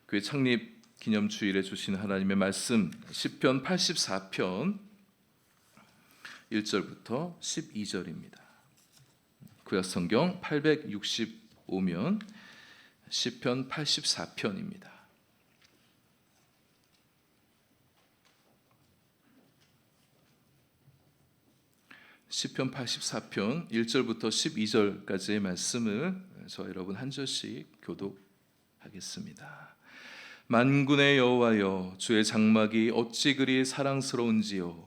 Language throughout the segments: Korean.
교회 창립 기념주일에 주신 하나님의 말씀 시편 84편 1절부터 12절입니다. 구약성경 865면 시편 84편입니다. 시편 84편 1절부터 12절까지의 말씀을 저 여러분 한 절씩 교독하겠습니다. 만군의 여호와여, 주의 장막이 어찌 그리 사랑스러운지요.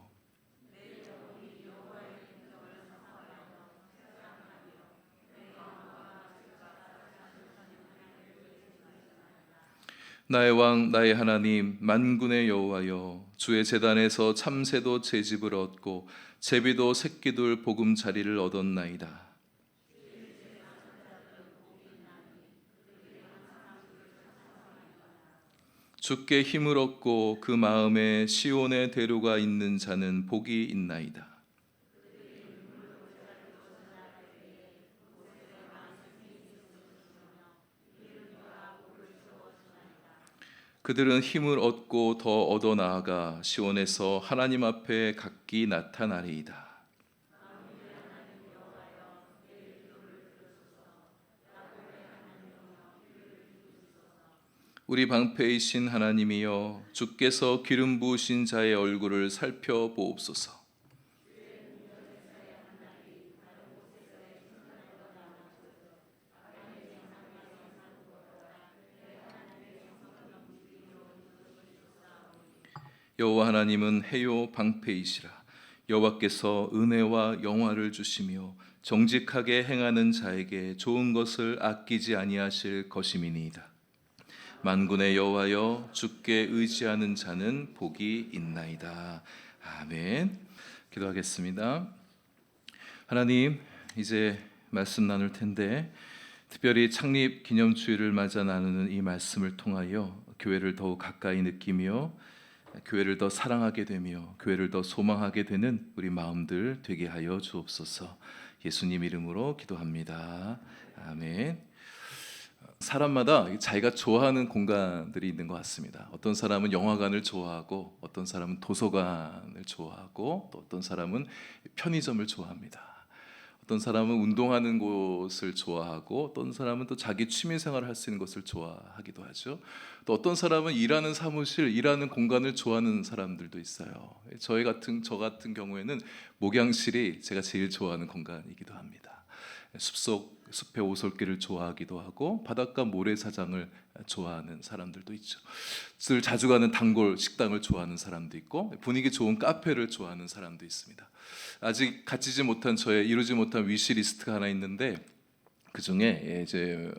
나의 왕 나의 하나님 만군의 여호와여, 주의 제단에서 참새도 제 집을 얻고 제비도 새끼들 보금자리를 얻었나이다. 주께 힘을 얻고 그 마음에 시온의 대로가 있는 자는 복이 있나이다. 그들은 힘을 얻고 더 얻어 나아가 시온에서 하나님 앞에 각기 나타나리이다. 우리 방패이신 하나님이여, 주께서 기름 부으신 자의 얼굴을 살펴보옵소서. 여호와 하나님은 해요 방패이시라. 여호와께서 은혜와 영화를 주시며 정직하게 행하는 자에게 좋은 것을 아끼지 아니하실 것임이니이다. 만군의 여호와여, 주께 의지하는 자는 복이 있나이다. 아멘. 기도하겠습니다. 하나님, 이제 말씀 나눌 텐데 특별히 창립 기념주일을 맞아 나누는 이 말씀을 통하여 교회를 더욱 가까이 느끼며 교회를 더 사랑하게 되며 교회를 더 소망하게 되는 우리 마음들 되게 하여 주옵소서. 예수님 이름으로 기도합니다. 아멘. 사람마다 자기가 좋아하는 공간들이 있는 것 같습니다. 어떤 사람은 영화관을 좋아하고, 어떤 사람은 도서관을 좋아하고, 또 어떤 사람은 편의점을 좋아합니다. 어떤 사람은 운동하는 곳을 좋아하고, 어떤 사람은 또 자기 취미 생활을 할 수 있는 것을 좋아하기도 하죠. 또 어떤 사람은 일하는 사무실, 일하는 공간을 좋아하는 사람들도 있어요. 저 같은 경우에는 목양실이 제가 제일 좋아하는 공간이기도 합니다. 숲의 오솔길을 좋아하기도 하고, 바닷가 모래사장을 좋아하는 사람들도 있죠. 자주 가는 단골 식당을 좋아하는 사람도 있고, 분위기 좋은 카페를 좋아하는 사람도 있습니다. 아직 갖추지 못한 이루지 못한 위시리스트가 하나 있는데, 그 중에 이제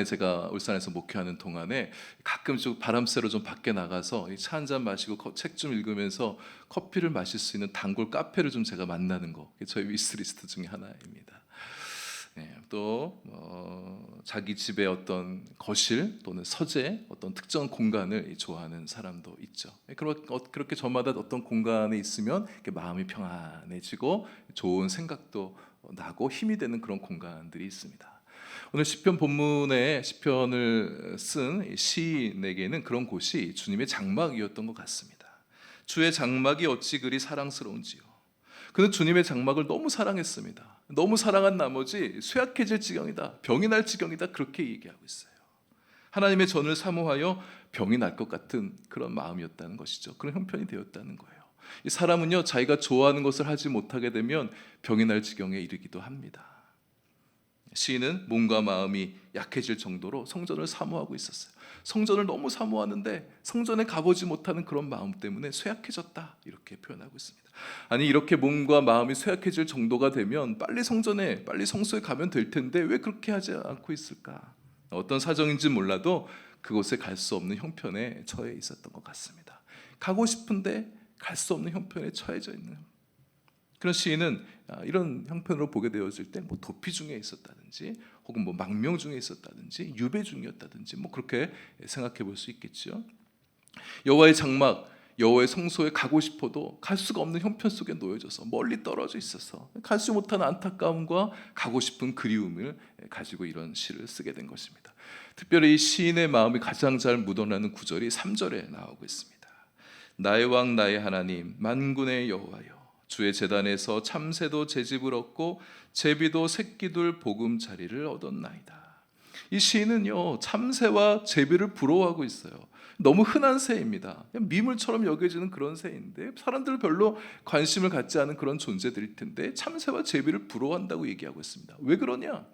제가 울산에서 목회하는 동안에 가끔씩 바람 쐬러 좀 밖에 나가서 차 한 잔 마시고 책 좀 읽으면서 커피를 마실 수 있는 단골 카페를 좀 제가 만나는 거, 저희 위시리스트 중에 하나입니다. 또 자기 집의 어떤 거실 또는 서재, 어떤 특정 공간을 좋아하는 사람도 있죠. 그렇게 저마다 어떤 공간에 있으면 마음이 평안해지고 좋은 생각도 나고 힘이 되는 그런 공간들이 있습니다. 오늘 시편 본문에 시편을 쓴 시인에게는 그런 곳이 주님의 장막이었던 것 같습니다. 주의 장막이 어찌 그리 사랑스러운지요. 그는 주님의 장막을 너무 사랑했습니다. 너무 사랑한 나머지 쇠약해질 지경이다, 병이 날 지경이다, 그렇게 얘기하고 있어요. 하나님의 전을 사모하여 병이 날 것 같은 그런 마음이었다는 것이죠. 그런 형편이 되었다는 거예요. 이 사람은요, 자기가 좋아하는 것을 하지 못하게 되면 병이 날 지경에 이르기도 합니다. 시인은 몸과 마음이 약해질 정도로 성전을 사모하고 있었어요. 성전을 너무 사모하는데 성전에 가보지 못하는 그런 마음 때문에 쇠약해졌다, 이렇게 표현하고 있습니다. 아니, 이렇게 몸과 마음이 쇠약해질 정도가 되면 빨리 성소에 가면 될 텐데 왜 그렇게 하지 않고 있을까? 어떤 사정인지 몰라도 그곳에 갈 수 없는 형편에 처해 있었던 것 같습니다. 가고 싶은데 갈 수 없는 형편에 처해져 있는 그런 시인은 이런 형편으로 보게 되었을 때 도피 중에 있었다든지, 혹은 망명 중에 있었다든지, 유배 중이었다든지, 그렇게 생각해 볼 수 있겠죠. 여호와의 장막, 여호와의 성소에 가고 싶어도 갈 수가 없는 형편 속에 놓여져서 멀리 떨어져 있어서 갈 수 못하는 안타까움과 가고 싶은 그리움을 가지고 이런 시를 쓰게 된 것입니다. 특별히 이 시인의 마음이 가장 잘 묻어나는 구절이 3절에 나오고 있습니다. 나의 왕 나의 하나님 만군의 여호와여, 주의 제단에서 참새도 제 집을 얻고 제비도 새끼둘 보금자리를 얻었나이다. 이 시인은요, 참새와 제비를 부러워하고 있어요. 너무 흔한 새입니다. 미물처럼 여겨지는 그런 새인데 사람들 별로 관심을 갖지 않은 그런 존재들일 텐데 참새와 제비를 부러워한다고 얘기하고 있습니다. 왜 그러냐?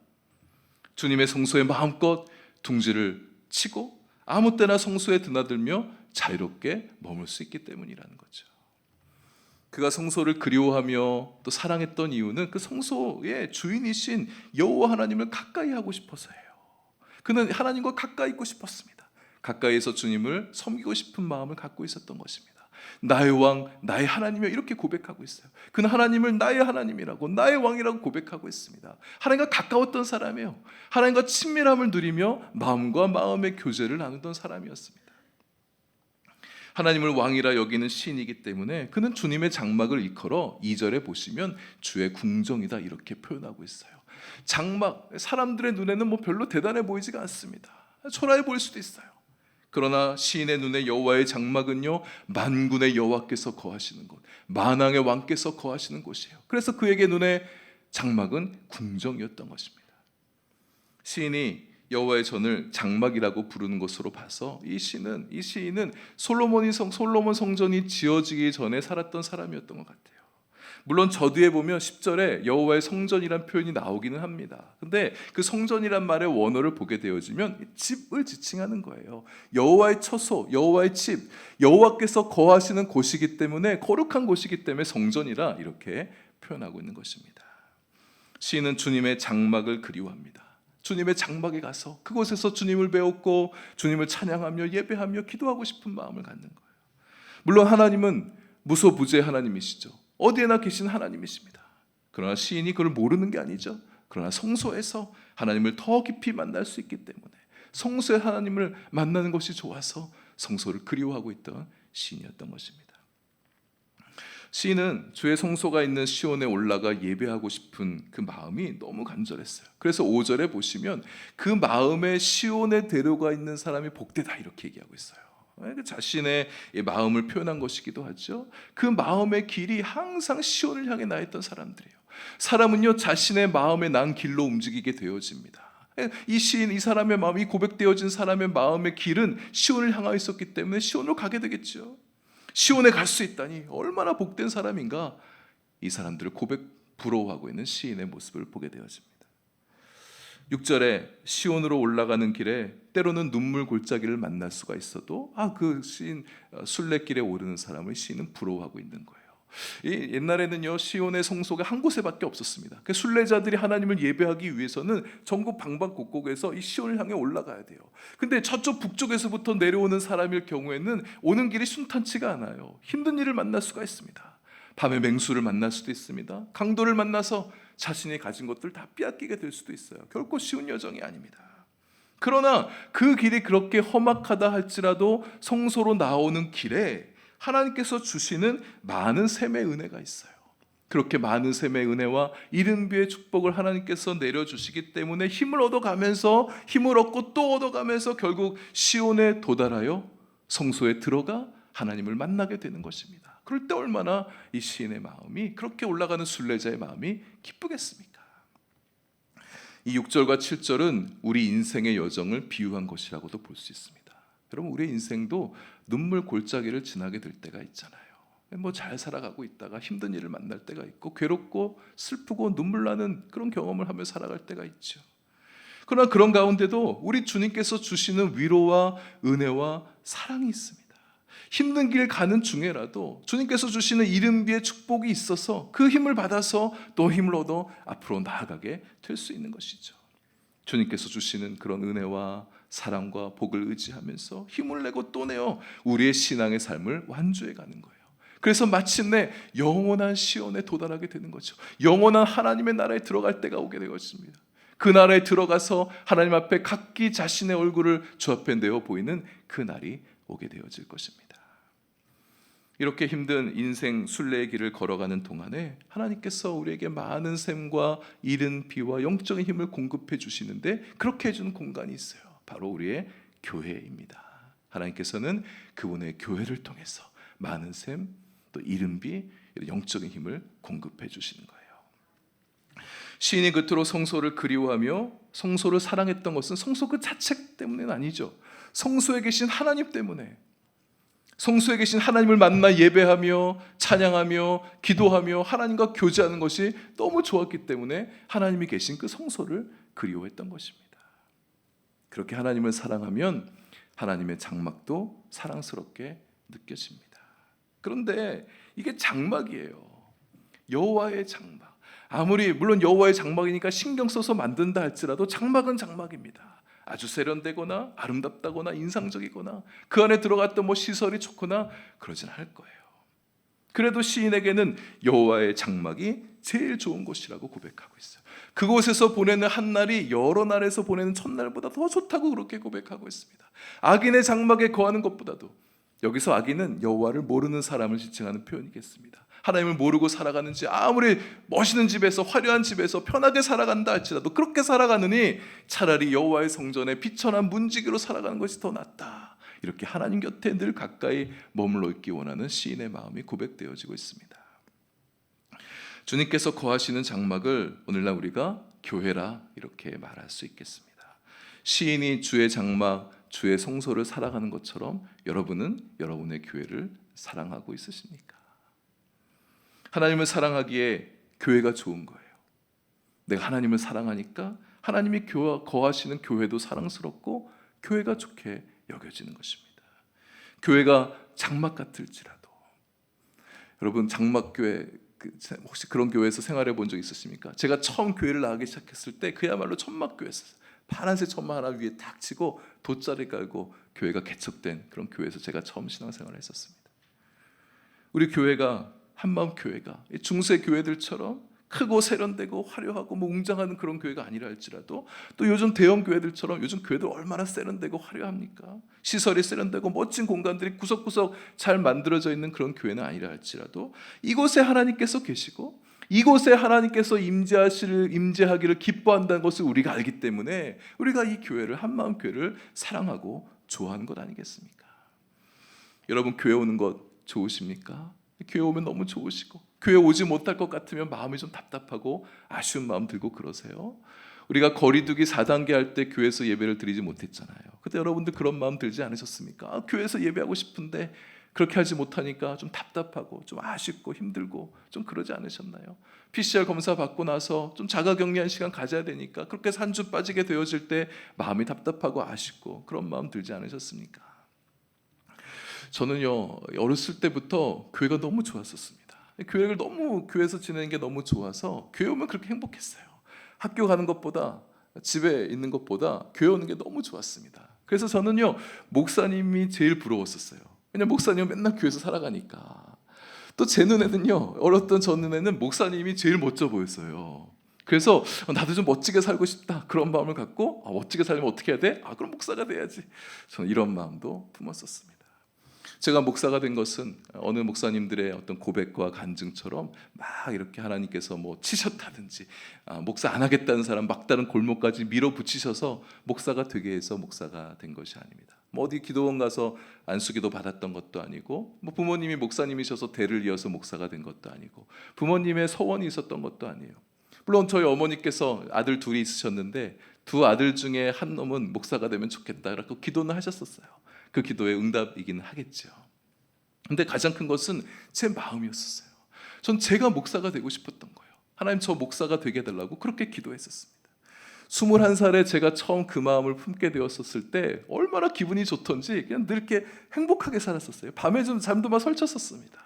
주님의 성소에 마음껏 둥지를 치고 아무 때나 성소에 드나들며 자유롭게 머물 수 있기 때문이라는 거죠. 그가 성소를 그리워하며 또 사랑했던 이유는 그 성소의 주인이신 여호와 하나님을 가까이 하고 싶어서예요. 그는 하나님과 가까이 있고 싶었습니다. 가까이에서 주님을 섬기고 싶은 마음을 갖고 있었던 것입니다. 나의 왕, 나의 하나님이여 이렇게 고백하고 있어요. 그는 하나님을 나의 하나님이라고, 나의 왕이라고 고백하고 있습니다. 하나님과 가까웠던 사람이에요. 하나님과 친밀함을 누리며 마음과 마음의 교제를 나누던 사람이었습니다. 하나님을 왕이라 여기는 시인이기 때문에 그는 주님의 장막을 일컬어 2절에 보시면 주의 궁정이다 이렇게 표현하고 있어요. 장막, 사람들의 눈에는 별로 대단해 보이지가 않습니다. 초라해 보일 수도 있어요. 그러나 시인의 눈에 여호와의 장막은요, 만군의 여호와께서 거하시는 곳, 만왕의 왕께서 거하시는 곳이에요. 그래서 그에게 눈에 장막은 궁정이었던 것입니다. 시인이 여호와의 전을 장막이라고 부르는 것으로 봐서 이 시인은 솔로몬 성전이 지어지기 전에 살았던 사람이었던 것 같아요. 물론 저 뒤에 보면 10절에 여호와의 성전이란 표현이 나오기는 합니다. 근데 그 성전이란 말의 원어를 보게 되어지면 집을 지칭하는 거예요. 여호와의 처소, 여호와의 집, 여호와께서 거하시는 곳이기 때문에, 거룩한 곳이기 때문에 성전이라 이렇게 표현하고 있는 것입니다. 시인은 주님의 장막을 그리워합니다. 주님의 장막에 가서 그곳에서 주님을 배웠고 주님을 찬양하며 예배하며 기도하고 싶은 마음을 갖는 거예요. 물론 하나님은 무소부재의 하나님이시죠. 어디에나 계신 하나님이십니다. 그러나 시인이 그걸 모르는 게 아니죠. 그러나 성소에서 하나님을 더 깊이 만날 수 있기 때문에 성소의 하나님을 만나는 것이 좋아서 성소를 그리워하고 있던 시인이었던 것입니다. 시인은 주의 성소가 있는 시온에 올라가 예배하고 싶은 그 마음이 너무 간절했어요. 그래서 5절에 보시면 그 마음에 시온에 데려가 있는 사람이 복되다 이렇게 얘기하고 있어요. 자신의 마음을 표현한 것이기도 하죠. 그 마음의 길이 항상 시온을 향해 나 있던 사람들이에요. 사람은요, 자신의 마음에 난 길로 움직이게 되어집니다. 이 시인, 이 사람의 마음, 이 고백되어진 사람의 마음의 길은 시온을 향하여 있었기 때문에 시온으로 가게 되겠죠. 시온에 갈 수 있다니 얼마나 복된 사람인가. 이 사람들을 부러워하고 있는 시인의 모습을 보게 되어집니다. 6절에 시온으로 올라가는 길에 때로는 눈물 골짜기를 만날 수가 있어도 그 시인 순례길에 오르는 사람을 시인은 부러워하고 있는 거예요. 옛날에는요, 시온의 성소가 한 곳에밖에 없었습니다. 그 순례자들이 하나님을 예배하기 위해서는 전국 방방곡곡에서 이 시온을 향해 올라가야 돼요. 근데 저쪽 북쪽에서부터 내려오는 사람일 경우에는 오는 길이 순탄치가 않아요. 힘든 일을 만날 수가 있습니다. 밤에 맹수를 만날 수도 있습니다. 강도를 만나서 자신이 가진 것들 다 빼앗기게 될 수도 있어요. 결코 쉬운 여정이 아닙니다. 그러나 그 길이 그렇게 험악하다 할지라도 성소로 나오는 길에 하나님께서 주시는 많은 샘의 은혜가 있어요. 그렇게 많은 샘의 은혜와 이른 비의 축복을 하나님께서 내려주시기 때문에 힘을 얻어가면서 힘을 얻고 또 얻어가면서 결국 시온에 도달하여 성소에 들어가 하나님을 만나게 되는 것입니다. 그럴 때 얼마나 이 시인의 마음이, 그렇게 올라가는 순례자의 마음이 기쁘겠습니까? 이 6절과 7절은 우리 인생의 여정을 비유한 것이라고도 볼 수 있습니다. 여러분, 우리의 인생도 눈물 골짜기를 지나게 될 때가 있잖아요. 잘 살아가고 있다가 힘든 일을 만날 때가 있고 괴롭고 슬프고 눈물 나는 그런 경험을 하며 살아갈 때가 있죠. 그러나 그런 가운데도 우리 주님께서 주시는 위로와 은혜와 사랑이 있습니다. 힘든 길 가는 중에라도 주님께서 주시는 이른 비의 축복이 있어서 그 힘을 받아서 또 힘을 얻어 앞으로 나아가게 될 수 있는 것이죠. 주님께서 주시는 그런 은혜와 사랑과 복을 의지하면서 힘을 내고 또 내어 우리의 신앙의 삶을 완주해 가는 거예요. 그래서 마침내 영원한 시온에 도달하게 되는 거죠. 영원한 하나님의 나라에 들어갈 때가 오게 되었습니다. 그 나라에 들어가서 하나님 앞에 각기 자신의 얼굴을 주 앞에 내어 보이는 그 날이 오게 되어질 것입니다. 이렇게 힘든 인생 순례의 길을 걸어가는 동안에 하나님께서 우리에게 많은 샘과 이른 비와 영적인 힘을 공급해 주시는데, 그렇게 해주는 공간이 있어요. 바로 우리의 교회입니다. 하나님께서는 그분의 교회를 통해서 많은 샘, 또 이른 비, 영적인 힘을 공급해 주시는 거예요. 시인이 그토록 성소를 그리워하며 성소를 사랑했던 것은 성소 그 자체 때문은 아니죠. 성소에 계신 하나님 때문에, 성소에 계신 하나님을 만나 예배하며 찬양하며 기도하며 하나님과 교제하는 것이 너무 좋았기 때문에 하나님이 계신 그 성소를 그리워했던 것입니다. 그렇게 하나님을 사랑하면 하나님의 장막도 사랑스럽게 느껴집니다. 그런데 이게 장막이에요. 여호와의 장막. 아무리 물론 여호와의 장막이니까 신경 써서 만든다 할지라도 장막은 장막입니다. 아주 세련되거나 아름답다거나 인상적이거나 그 안에 들어갔던 시설이 좋거나 그러진 않을 거예요. 그래도 시인에게는 여호와의 장막이 제일 좋은 곳이라고 고백하고 있어요. 그곳에서 보내는 한 날이 여러 날에서 보내는 첫날보다 더 좋다고 그렇게 고백하고 있습니다. 악인의 장막에 거하는 것보다도, 여기서 악인은 여호와를 모르는 사람을 지칭하는 표현이겠습니다. 하나님을 모르고 살아가는지, 아무리 멋있는 집에서 화려한 집에서 편하게 살아간다 할지라도 그렇게 살아가느니 차라리 여호와의 성전에 비천한 문지기로 살아가는 것이 더 낫다. 이렇게 하나님 곁에 늘 가까이 머물러 있기 원하는 시인의 마음이 고백되어지고 있습니다. 주님께서 거하시는 장막을 오늘날 우리가 교회라 이렇게 말할 수 있겠습니다. 시인이 주의 장막, 주의 성소를 살아가는 것처럼 여러분은 여러분의 교회를 사랑하고 있으십니까? 하나님을 사랑하기에 교회가 좋은 거예요. 내가 하나님을 사랑하니까 하나님이 거하시는 교회도 사랑스럽고 교회가 좋게 여겨지는 것입니다. 교회가 장막 같을지라도, 여러분 장막교회 혹시 그런 교회에서 생활해 본 적 있으십니까? 제가 처음 교회를 나가기 시작했을 때 그야말로 천막교회였어요. 파란색 천막 하나 위에 탁 치고 돗자리 깔고 교회가 개척된 그런 교회에서 제가 처음 신앙생활을 했었습니다. 우리 교회가 한마음 교회가 중세 교회들처럼 크고 세련되고 화려하고 웅장한 그런 교회가 아니라 할지라도, 또 요즘 대형 교회들처럼, 요즘 교회들 얼마나 세련되고 화려합니까? 시설이 세련되고 멋진 공간들이 구석구석 잘 만들어져 있는 그런 교회는 아니라 할지라도 이곳에 하나님께서 계시고 이곳에 하나님께서 임재하기를 기뻐한다는 것을 우리가 알기 때문에 우리가 이 교회를, 한마음 교회를 사랑하고 좋아하는 것 아니겠습니까? 여러분 교회 오는 것 좋으십니까? 교회 오면 너무 좋으시고, 교회 오지 못할 것 같으면 마음이 좀 답답하고 아쉬운 마음 들고 그러세요? 우리가 거리두기 4단계 할 때 교회에서 예배를 드리지 못했잖아요. 그때 여러분들 그런 마음 들지 않으셨습니까? 교회에서 예배하고 싶은데 그렇게 하지 못하니까 좀 답답하고 좀 아쉽고 힘들고 좀 그러지 않으셨나요? PCR 검사 받고 나서 좀 자가격리한 시간 가져야 되니까 그렇게 한 주 빠지게 되어질 때 마음이 답답하고 아쉽고 그런 마음 들지 않으셨습니까? 저는요, 어렸을 때부터 교회가 너무 좋았었습니다. 교회에서 지내는 게 너무 좋아서 교회 오면 그렇게 행복했어요. 학교 가는 것보다, 집에 있는 것보다 교회 오는 게 너무 좋았습니다. 그래서 저는요, 목사님이 제일 부러웠었어요. 왜냐면 목사님은 맨날 교회에서 살아가니까. 또 제 눈에는요, 어렸던 저 눈에는 목사님이 제일 멋져 보였어요. 그래서 나도 좀 멋지게 살고 싶다, 그런 마음을 갖고 멋지게 살려면 어떻게 해야 돼? 그럼 목사가 돼야지. 저는 이런 마음도 품었었습니다. 제가 목사가 된 것은 어느 목사님들의 어떤 고백과 간증처럼 막 이렇게 하나님께서 치셨다든지 목사 안 하겠다는 사람 막다른 골목까지 밀어붙이셔서 목사가 되게 해서 목사가 된 것이 아닙니다. 어디 기도원 가서 안수기도 받았던 것도 아니고, 부모님이 목사님이셔서 대를 이어서 목사가 된 것도 아니고, 부모님의 서원이 있었던 것도 아니에요. 물론 저희 어머니께서 아들 둘이 있으셨는데 두 아들 중에 한 놈은 목사가 되면 좋겠다 라고 기도는 하셨었어요. 그 기도의 응답이긴 하겠죠. 근데 가장 큰 것은 제 마음이었어요. 전 제가 목사가 되고 싶었던 거예요. 하나님, 저 목사가 되게 해달라고 그렇게 기도했었습니다. 21살에 제가 처음 그 마음을 품게 되었을 때 얼마나 기분이 좋던지 그냥 늘 이렇게 행복하게 살았었어요. 밤에 좀 잠도 막 설쳤었습니다.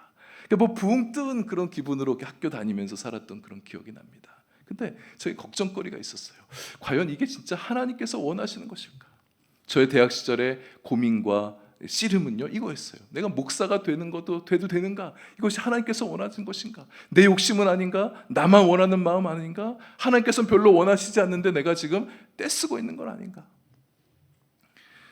붕 뜬 그런 기분으로 학교 다니면서 살았던 그런 기억이 납니다. 근데 저희 걱정거리가 있었어요. 과연 이게 진짜 하나님께서 원하시는 것일까? 저의 대학 시절의 고민과 씨름은요, 이거였어요. 내가 목사가 되는 것도 돼도 되는가? 이것이 하나님께서 원하시는 것인가? 내 욕심은 아닌가? 나만 원하는 마음 아닌가? 하나님께서는 별로 원하시지 않는데 내가 지금 떼쓰고 있는 건 아닌가?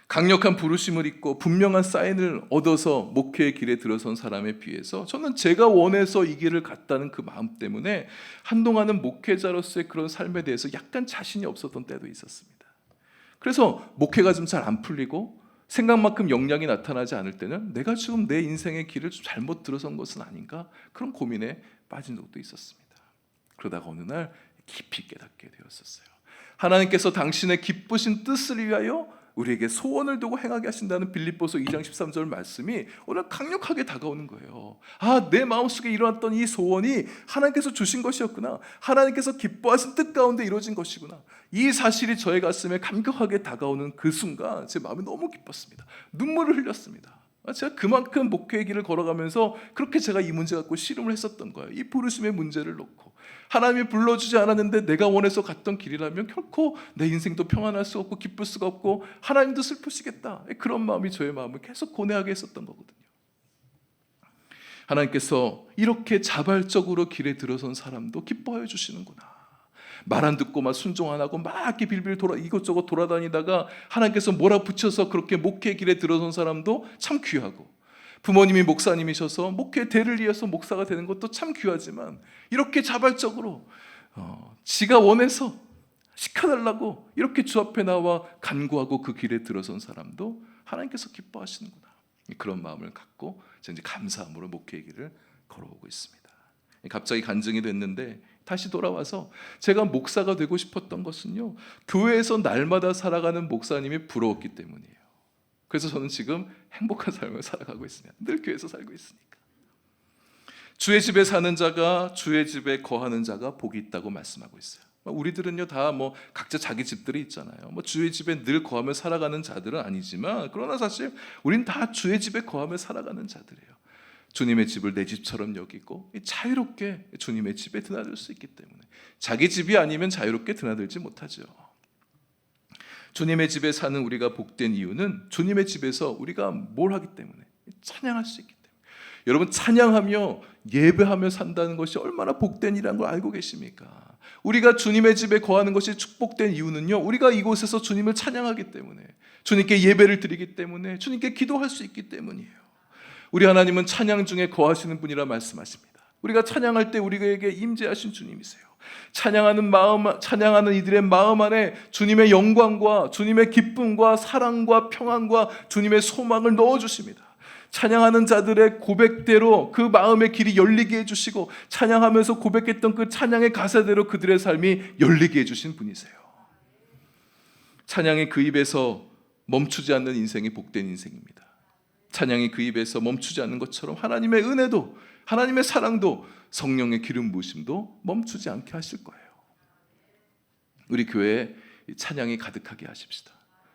강력한 부르심을 입고 분명한 사인을 얻어서 목회의 길에 들어선 사람에 비해서 저는 제가 원해서 이 길을 갔다는 그 마음 때문에 한동안은 목회자로서의 그런 삶에 대해서 약간 자신이 없었던 때도 있었습니다. 그래서 목회가 좀 잘 안 풀리고 생각만큼 역량이 나타나지 않을 때는 내가 지금 내 인생의 길을 좀 잘못 들어선 것은 아닌가, 그런 고민에 빠진 적도 있었습니다. 그러다가 어느 날 깊이 깨닫게 되었었어요. 하나님께서 당신의 기쁘신 뜻을 위하여 우리에게 소원을 두고 행하게 하신다는 빌립보서 2장 13절 말씀이 오늘 강력하게 다가오는 거예요. 내 마음속에 일어났던 이 소원이 하나님께서 주신 것이었구나, 하나님께서 기뻐하신 뜻 가운데 이루어진 것이구나, 이 사실이 저의 가슴에 감격하게 다가오는 그 순간 제 마음이 너무 기뻤습니다. 눈물을 흘렸습니다. 제가 그만큼 목회의 길을 걸어가면서 그렇게 제가 이 문제 갖고 씨름을 했었던 거예요. 이 부르심의 문제를 놓고 하나님이 불러주지 않았는데 내가 원해서 갔던 길이라면 결코 내 인생도 평안할 수 없고 기쁠 수가 없고 하나님도 슬프시겠다, 그런 마음이 저의 마음을 계속 고뇌하게 했었던 거거든요. 하나님께서 이렇게 자발적으로 길에 들어선 사람도 기뻐해 주시는구나. 말 안 듣고 막 순종 안 하고 막 이렇게 빌빌 이것저것 돌아다니다가 하나님께서 몰아붙여서 그렇게 목회 길에 들어선 사람도 참 귀하고, 부모님이 목사님이셔서 목회 대를 이어서 목사가 되는 것도 참 귀하지만, 이렇게 자발적으로 지가 원해서 시켜달라고 이렇게 주 앞에 나와 간구하고 그 길에 들어선 사람도 하나님께서 기뻐하시는구나, 그런 마음을 갖고 이제 감사함으로 목회의 길을 걸어오고 있습니다. 갑자기 간증이 됐는데 다시 돌아와서 제가 목사가 되고 싶었던 것은요, 교회에서 날마다 살아가는 목사님이 부러웠기 때문이에요. 그래서 저는 지금 행복한 삶을 살아가고 있습니다. 늘 교회에서 살고 있으니까. 주의 집에 사는 자가 주의 집에 거하는 자가 복이 있다고 말씀하고 있어요. 우리들은요 다 각자 자기 집들이 있잖아요. 주의 집에 늘 거하며 살아가는 자들은 아니지만, 그러나 사실 우린 다 주의 집에 거하며 살아가는 자들이에요. 주님의 집을 내 집처럼 여기고 자유롭게 주님의 집에 드나들 수 있기 때문에, 자기 집이 아니면 자유롭게 드나들지 못하죠. 주님의 집에 사는 우리가 복된 이유는 주님의 집에서 우리가 뭘 하기 때문에, 찬양할 수 있기 때문에. 여러분, 찬양하며 예배하며 산다는 것이 얼마나 복된 일이라는 걸 알고 계십니까? 우리가 주님의 집에 거하는 것이 축복된 이유는요, 우리가 이곳에서 주님을 찬양하기 때문에, 주님께 예배를 드리기 때문에, 주님께 기도할 수 있기 때문이에요. 우리 하나님은 찬양 중에 거하시는 분이라 말씀하십니다. 우리가 찬양할 때 우리에게 임재하신 주님이세요. 찬양하는 이들의 마음 안에 주님의 영광과 주님의 기쁨과 사랑과 평안과 주님의 소망을 넣어주십니다. 찬양하는 자들의 고백대로 그 마음의 길이 열리게 해주시고, 찬양하면서 고백했던 그 찬양의 가사대로 그들의 삶이 열리게 해주신 분이세요. 찬양이 그 입에서 멈추지 않는 인생이 복된 인생입니다. 찬양이 그 입에서 멈추지 않는 것처럼 하나님의 은혜도, 하나님의 사랑도, 성령의 기름 부으심도 멈추지 않게 하실 거예요. 우리 교회에 찬양이 가득하게 하십시다.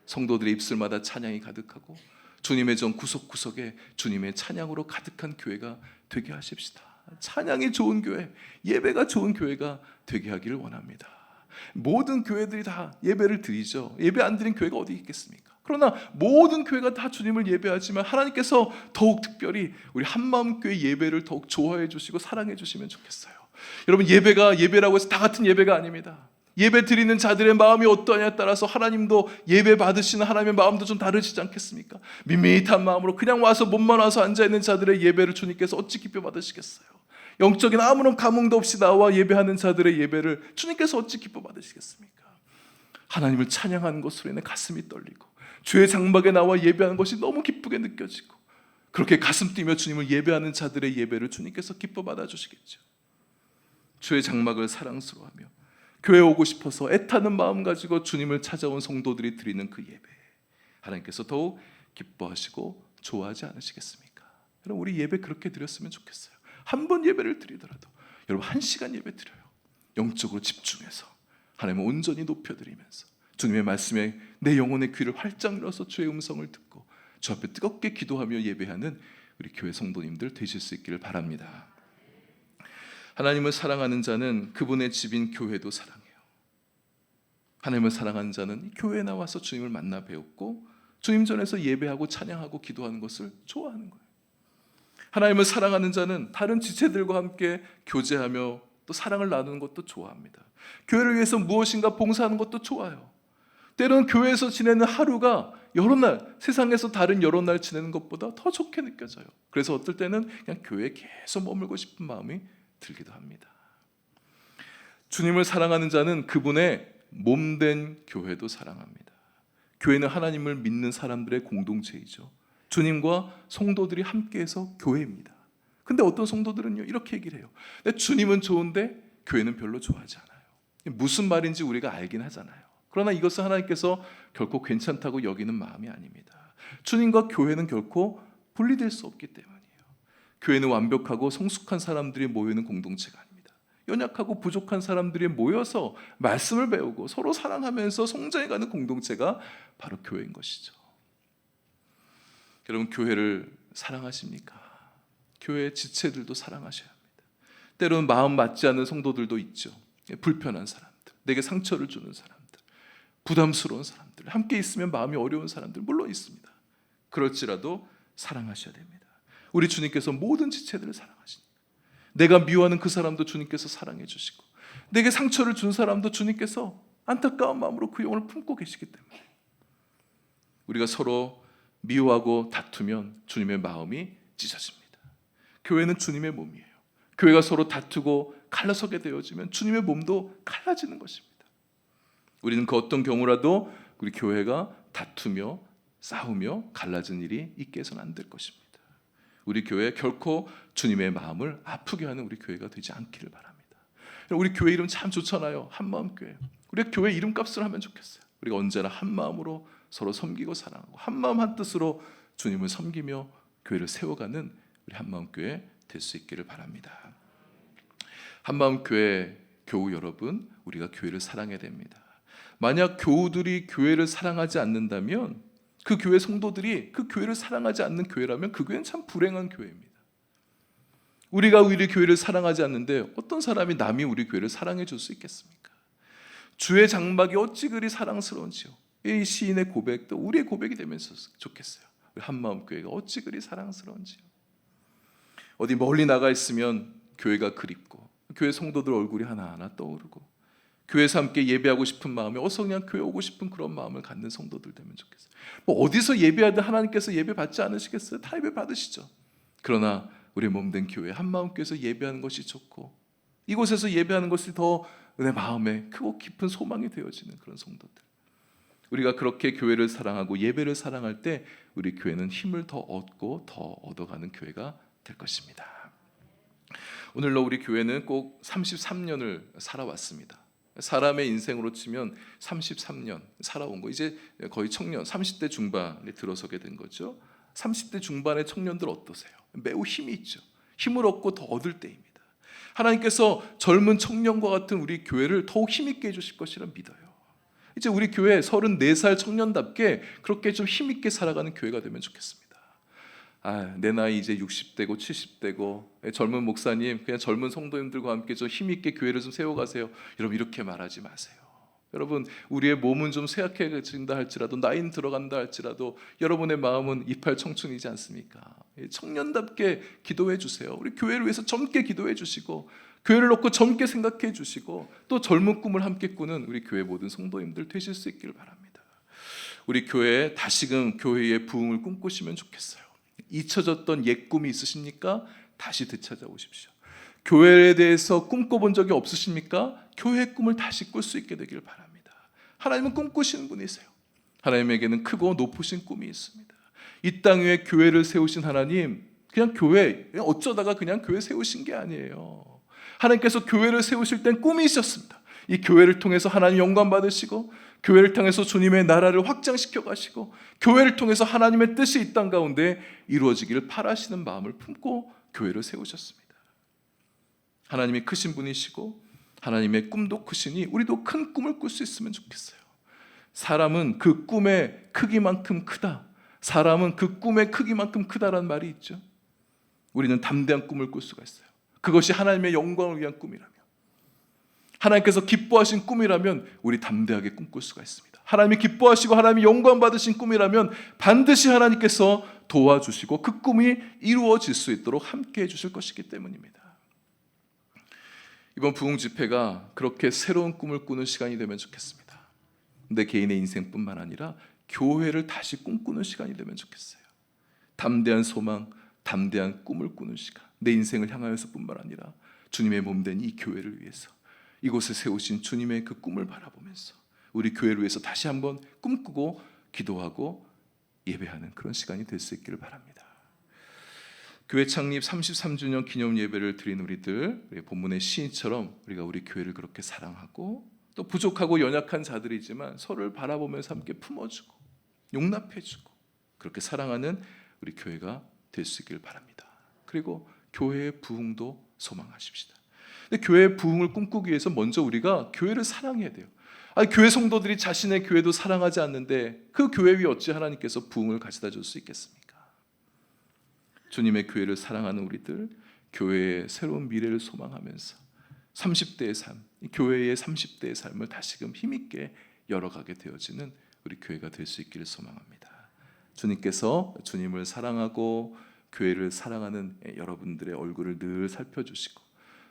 성도들의 입술마다 찬양이 가득하고 주님의 전 구석구석에 주님의 찬양으로 가득한 교회가 되게 하십시다. 찬양이 좋은 교회, 예배가 좋은 교회가 되게 하기를 원합니다. 모든 교회들이 다 예배를 드리죠. 예배 안 드린 교회가 어디 있겠습니까? 그러나 모든 교회가 다 주님을 예배하지만 하나님께서 더욱 특별히 우리 한마음교회 예배를 더욱 좋아해 주시고 사랑해 주시면 좋겠어요. 여러분, 예배가 예배라고 해서 다 같은 예배가 아닙니다. 예배 드리는 자들의 마음이 어떠냐에 따라서 하나님도 예배 받으시는 하나님의 마음도 좀 다르시지 않겠습니까? 밋밋한 마음으로 그냥 와서 몸만 와서 앉아있는 자들의 예배를 주님께서 어찌 기뻐 받으시겠어요? 영적인 아무런 감흥도 없이 나와 예배하는 자들의 예배를 주님께서 어찌 기뻐 받으시겠습니까? 하나님을 찬양하는 것으로 인해 가슴이 떨리고 주의 장막에 나와 예배하는 것이 너무 기쁘게 느껴지고, 그렇게 가슴 뛰며 주님을 예배하는 자들의 예배를 주님께서 기뻐 받아주시겠죠. 주의 장막을 사랑스러워하며 교회 오고 싶어서 애타는 마음 가지고 주님을 찾아온 성도들이 드리는 그 예배, 하나님께서 더욱 기뻐하시고 좋아하지 않으시겠습니까? 여러분, 우리 예배 그렇게 드렸으면 좋겠어요. 한 번 예배를 드리더라도 여러분 1시간 예배 드려요. 영적으로 집중해서 하나님을 온전히 높여드리면서 주님의 말씀에 내 영혼의 귀를 활짝 열어서 주의 음성을 듣고 주 앞에 뜨겁게 기도하며 예배하는 우리 교회 성도님들 되실 수 있기를 바랍니다. 하나님을 사랑하는 자는 그분의 집인 교회도 사랑해요. 하나님을 사랑하는 자는 교회에 나와서 주님을 만나 배웠고 주님 전에서 예배하고 찬양하고 기도하는 것을 좋아하는 거예요. 하나님을 사랑하는 자는 다른 지체들과 함께 교제하며 또 사랑을 나누는 것도 좋아합니다. 교회를 위해서 무엇인가 봉사하는 것도 좋아요. 때로는 교회에서 지내는 하루가 여러 날, 세상에서 다른 여러 날 지내는 것보다 더 좋게 느껴져요. 그래서 어떨 때는 그냥 교회에 계속 머물고 싶은 마음이 들기도 합니다. 주님을 사랑하는 자는 그분의 몸된 교회도 사랑합니다. 교회는 하나님을 믿는 사람들의 공동체이죠. 주님과 성도들이 함께해서 교회입니다. 근데 어떤 성도들은요 이렇게 얘기를 해요. 근데 주님은 좋은데 교회는 별로 좋아하지 않아요. 무슨 말인지 우리가 알긴 하잖아요. 그러나 이것은 하나님께서 결코 괜찮다고 여기는 마음이 아닙니다. 주님과 교회는 결코 분리될 수 없기 때문이에요. 교회는 완벽하고 성숙한 사람들이 모이는 공동체가 아닙니다. 연약하고 부족한 사람들이 모여서 말씀을 배우고 서로 사랑하면서 성장해가는 공동체가 바로 교회인 것이죠. 여러분, 교회를 사랑하십니까? 교회 지체들도 사랑하셔야 합니다. 때로는 마음 맞지 않는 성도들도 있죠. 불편한 사람들, 내게 상처를 주는 사람들, 부담스러운 사람들, 함께 있으면 마음이 어려운 사람들 물론 있습니다. 그럴지라도 사랑하셔야 됩니다. 우리 주님께서 모든 지체들을 사랑하십니다. 내가 미워하는 그 사람도 주님께서 사랑해 주시고, 내게 상처를 준 사람도 주님께서 안타까운 마음으로 그 영혼을 품고 계시기 때문에 우리가 서로 미워하고 다투면 주님의 마음이 찢어집니다. 교회는 주님의 몸이에요. 교회가 서로 다투고 갈라서게 되어지면 주님의 몸도 갈라지는 것입니다. 우리는 그 어떤 경우라도 우리 교회가 다투며 싸우며 갈라진 일이 있게 해서는 안 될 것입니다. 우리 교회 결코 주님의 마음을 아프게 하는 우리 교회가 되지 않기를 바랍니다. 우리 교회 이름 참 좋잖아요. 한마음교회. 우리가 교회 이름값을 하면 좋겠어요. 우리가 언제나 한마음으로 서로 섬기고 사랑하고 한마음 한뜻으로 주님을 섬기며 교회를 세워가는 우리 한마음교회 될 수 있기를 바랍니다. 한마음교회 교우 여러분, 우리가 교회를 사랑해야 됩니다. 만약 교우들이 교회를 사랑하지 않는다면, 그 교회 성도들이 그 교회를 사랑하지 않는 교회라면 그 교회는 참 불행한 교회입니다. 우리가 우리 교회를 사랑하지 않는데 어떤 사람이 남이 우리 교회를 사랑해 줄 수 있겠습니까? 주의 장막이 어찌 그리 사랑스러운지요. 이 시인의 고백도 우리의 고백이 되면 좋겠어요. 우리 한마음교회가 어찌 그리 사랑스러운지요. 어디 멀리 나가 있으면 교회가 그립고 교회 성도들 얼굴이 하나하나 떠오르고 교회에서 함께 예배하고 싶은 마음에 어서 그냥 교회 오고 싶은 그런 마음을 갖는 성도들 되면 좋겠어요. 뭐 어디서 예배하든 하나님께서 예배 받지 않으시겠어요? 다 예배 받으시죠. 그러나 우리 몸된 교회 한마음교회에서 예배하는 것이 좋고 이곳에서 예배하는 것이 더 내 마음에 크고 깊은 소망이 되어지는 그런 성도들. 우리가 그렇게 교회를 사랑하고 예배를 사랑할 때 우리 교회는 힘을 더 얻고 더 얻어가는 교회가 될 것입니다. 오늘로 우리 교회는 꼭 33년을 살아왔습니다. 사람의 인생으로 치면 33년 살아온 거, 이제 거의 청년 30대 중반에 들어서게 된 거죠. 30대 중반의 청년들 어떠세요? 매우 힘이 있죠. 힘을 얻고 더 얻을 때입니다. 하나님께서 젊은 청년과 같은 우리 교회를 더욱 힘있게 해주실 것이라 믿어요. 이제 우리 교회 34살 청년답게 그렇게 좀 힘있게 살아가는 교회가 되면 좋겠습니다. 내 나이 이제 60대고 70대고 젊은 목사님, 그냥 젊은 성도님들과 함께 좀 힘있게 교회를 좀 세워가세요. 여러분, 이렇게 말하지 마세요. 여러분, 우리의 몸은 좀 쇠약해진다 할지라도, 나이는 들어간다 할지라도 여러분의 마음은 이팔 청춘이지 않습니까? 청년답게 기도해 주세요. 우리 교회를 위해서 젊게 기도해 주시고 교회를 놓고 젊게 생각해 주시고 또 젊은 꿈을 함께 꾸는 우리 교회 모든 성도님들 되실 수 있기를 바랍니다. 우리 교회에 다시금 교회의 부흥을 꿈꾸시면 좋겠어요. 잊혀졌던 옛 꿈이 있으십니까? 다시 되찾아오십시오. 교회에 대해서 꿈꿔본 적이 없으십니까? 교회의 꿈을 다시 꿀 수 있게 되기를 바랍니다. 하나님은 꿈꾸시는 분이세요. 하나님에게는 크고 높으신 꿈이 있습니다. 이 땅 위에 교회를 세우신 하나님, 그냥 교회 어쩌다가 그냥 교회 세우신 게 아니에요. 하나님께서 교회를 세우실 땐 꿈이 있었습니다. 이 교회를 통해서 하나님 영광 받으시고 교회를 통해서 주님의 나라를 확장시켜 가시고 교회를 통해서 하나님의 뜻이 이 땅 가운데 이루어지기를 바라시는 마음을 품고 교회를 세우셨습니다. 하나님이 크신 분이시고 하나님의 꿈도 크시니 우리도 큰 꿈을 꿀 수 있으면 좋겠어요. 사람은 그 꿈의 크기만큼 크다. 사람은 그 꿈의 크기만큼 크다라는 말이 있죠. 우리는 담대한 꿈을 꿀 수가 있어요. 그것이 하나님의 영광을 위한 꿈이라면, 하나님께서 기뻐하신 꿈이라면 우리 담대하게 꿈꿀 수가 있습니다. 하나님이 기뻐하시고 하나님이 영광 받으신 꿈이라면 반드시 하나님께서 도와주시고 그 꿈이 이루어질 수 있도록 함께 해주실 것이기 때문입니다. 이번 부흥 집회가 그렇게 새로운 꿈을 꾸는 시간이 되면 좋겠습니다. 내 개인의 인생뿐만 아니라 교회를 다시 꿈꾸는 시간이 되면 좋겠어요. 담대한 소망, 담대한 꿈을 꾸는 시간, 내 인생을 향하여서뿐만 아니라 주님의 몸된 이 교회를 위해서 이곳에 세우신 주님의 그 꿈을 바라보면서 우리 교회를 위해서 다시 한번 꿈꾸고 기도하고 예배하는 그런 시간이 될 수 있기를 바랍니다. 교회 창립 33주년 기념 예배를 드린 우리들, 본문의 시인처럼 우리가 우리 교회를 그렇게 사랑하고 또 부족하고 연약한 자들이지만 서로를 바라보면서 함께 품어주고 용납해주고 그렇게 사랑하는 우리 교회가 될 수 있기를 바랍니다. 그리고 교회의 부흥도 소망하십시다. 근데 교회의 부흥을 꿈꾸기 위해서 먼저 우리가 교회를 사랑해야 돼요. 교회 성도들이 자신의 교회도 사랑하지 않는데 그 교회 위에 어찌 하나님께서 부흥을 가져다 줄 수 있겠습니까? 주님의 교회를 사랑하는 우리들, 교회의 새로운 미래를 소망하면서 30대의 삶, 교회의 30대의 삶을 다시금 힘있게 열어가게 되어지는 우리 교회가 될 수 있기를 소망합니다. 주님께서 주님을 사랑하고 교회를 사랑하는 여러분들의 얼굴을 늘 살펴주시고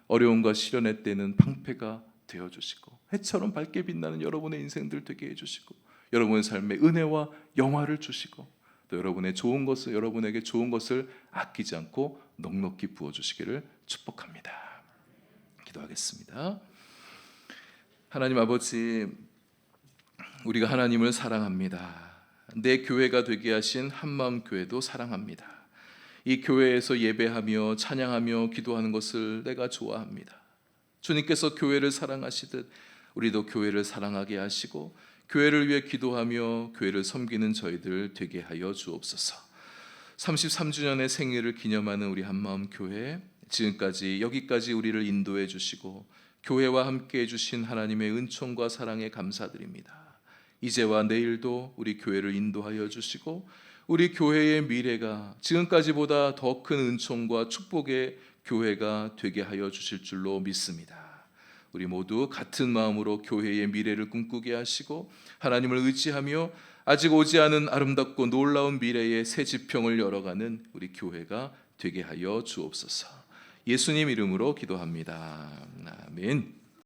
어려움과 시련의 때는 방패가 되어주시고 해처럼 밝게 빛나는 여러분의 인생들 되게 해주시고 여러분의 삶에 은혜와 영화를 주시고 또 여러분의 좋은 것을, 여러분에게 좋은 것을 아끼지 않고 넉넉히 부어주시기를 축복합니다. 기도하겠습니다. 하나님 아버지, 우리가 하나님을 사랑합니다. 내 교회가 되게 하신 한마음교회도 사랑합니다. 이 교회에서 예배하며 찬양하며 기도하는 것을 내가 좋아합니다. 주님께서 교회를 사랑하시듯 우리도 교회를 사랑하게 하시고 교회를 위해 기도하며 교회를 섬기는 저희들 되게 하여 주옵소서. 33주년의 생일을 기념하는 우리 한마음교회, 지금까지 여기까지 우리를 인도해 주시고 교회와 함께 해주신 하나님의 은총과 사랑에 감사드립니다. 이제와 내일도 우리 교회를 인도하여 주시고 우리 교회의 미래가 지금까지보다 더 큰 은총과 축복의 교회가 되게 하여 주실 줄로 믿습니다. 우리 모두 같은 마음으로 교회의 미래를 꿈꾸게 하시고 하나님을 의지하며 아직 오지 않은 아름답고 놀라운 미래의 새 지평을 열어가는 우리 교회가 되게 하여 주옵소서. 예수님 이름으로 기도합니다. 아멘.